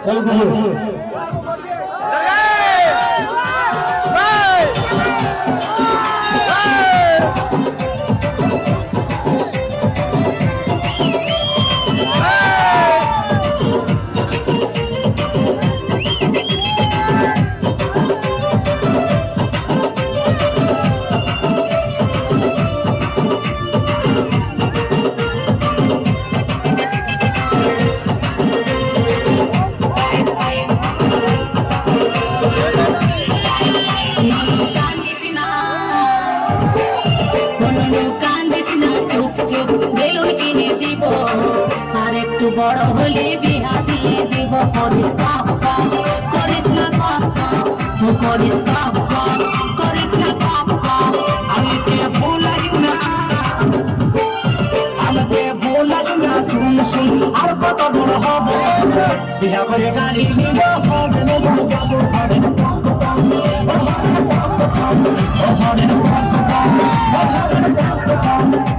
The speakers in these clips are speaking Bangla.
চলো ঘুমো বড় হলে বিহা দিয়ে দিব করিস কক কক করিস না কক কক করিস কক কক করিস না কক কক আমাকে ভুলাই না আমাকে ভুলাই না শুন শুন আর কত দূর হবে বিয়া করে গাড়ি নিব হবে না যাবো হবে না কক কক ও হবে না কক কক ও হবে না কক কক ও হবে না কক কক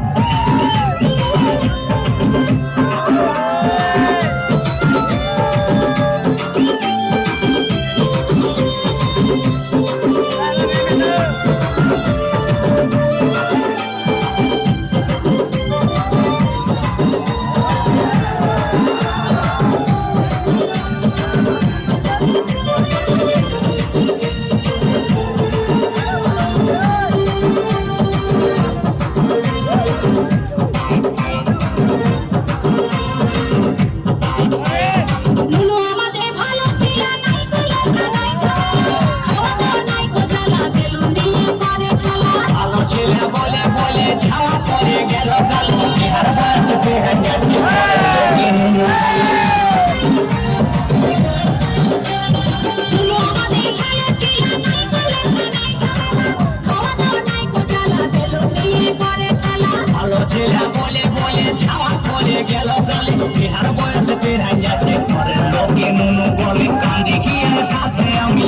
বলে বলে ছাওয়া করে গেল গালে বিহার বয়স পেরাই যাচ্ছে ঘরের লোকে নুনু বলে কাঁদে কি আর সাথে আমি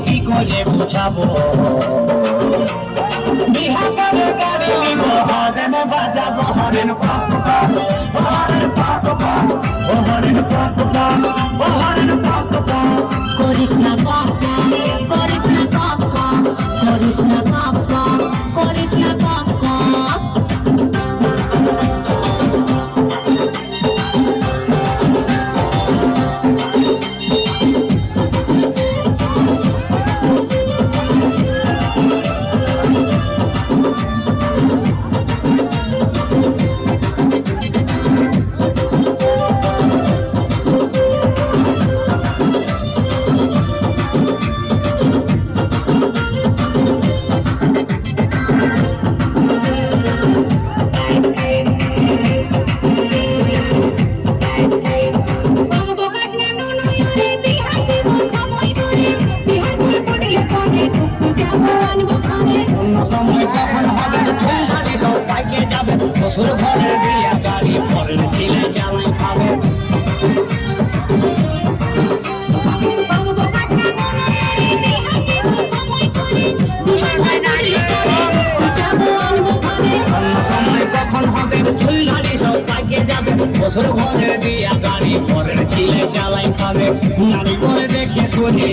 কি করে বুঝাবো বিহা করে গাড়ি নিব হরেন বাজাবো হরেন পাক পাক হরেন পাক পাক ও হরেন পাক পাক ও হরেন পাক পাক করিস না কক কক করিস না কক কক করিস না কক কক করিস না কক কক সময় কখন হবে ফুলদারি সব পাইকে যাবে শ্বশুর ঘরের বিয়া গাড়ি পরের ছেলে জ্বালাই খাবে সময় কখন হবে ফুলদারি সব পাইকে যাবে শ্বশুর ঘরের বিয়া গাড়ি পরের ছেলে জ্বালাই খাবে নারী বলে দেখে শুনে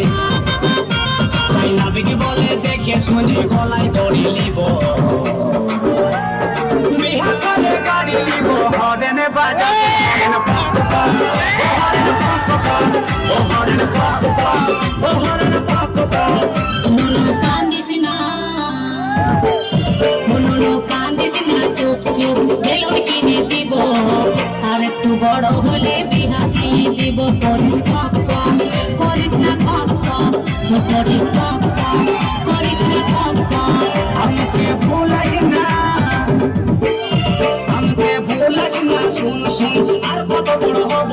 তাই নাবিক বলে দেখে শুনে গলায় দড়ি নিব বিহা করে গাড়ি নিব হরেন বাজাবে হরেন পাক পাক হরেন পাক পাক ও হরেন পাক পাক ও হরেন পাক পাক নুনু কান্দিস না নুনু কান্দিস না চুপ চুপ বেলুন কিনে দিব আর একটু বড় হলে বিহা দিয়ে দিব করিস কক কক করিস না কক কক করিস কক কক করিস না কক কক আমাকে ভুলাই না শুন শুন আর কত বড় হব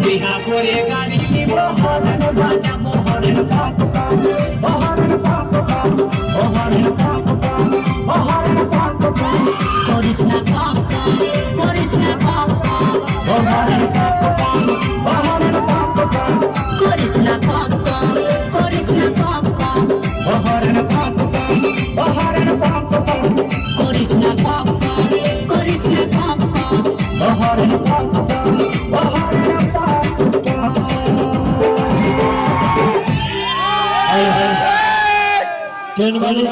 বিহা করে গাড়ি নিব হরেন বাজাবো হরেন পাক পাক ও হরেন পাক পাক ও হরেন পাক পাক ও হরেন পাক পাক করিস না কক কক করিস না কক কক ও হরেন পাক পাক ও হরেন পাক পাক করিস না কক কক করিস না কক কক ও হরেন পাক পাক ও হরেন পাক পাক করিস না কক কক করিস না কক কক ও হরেন পাক পাক ট্রেন মালিক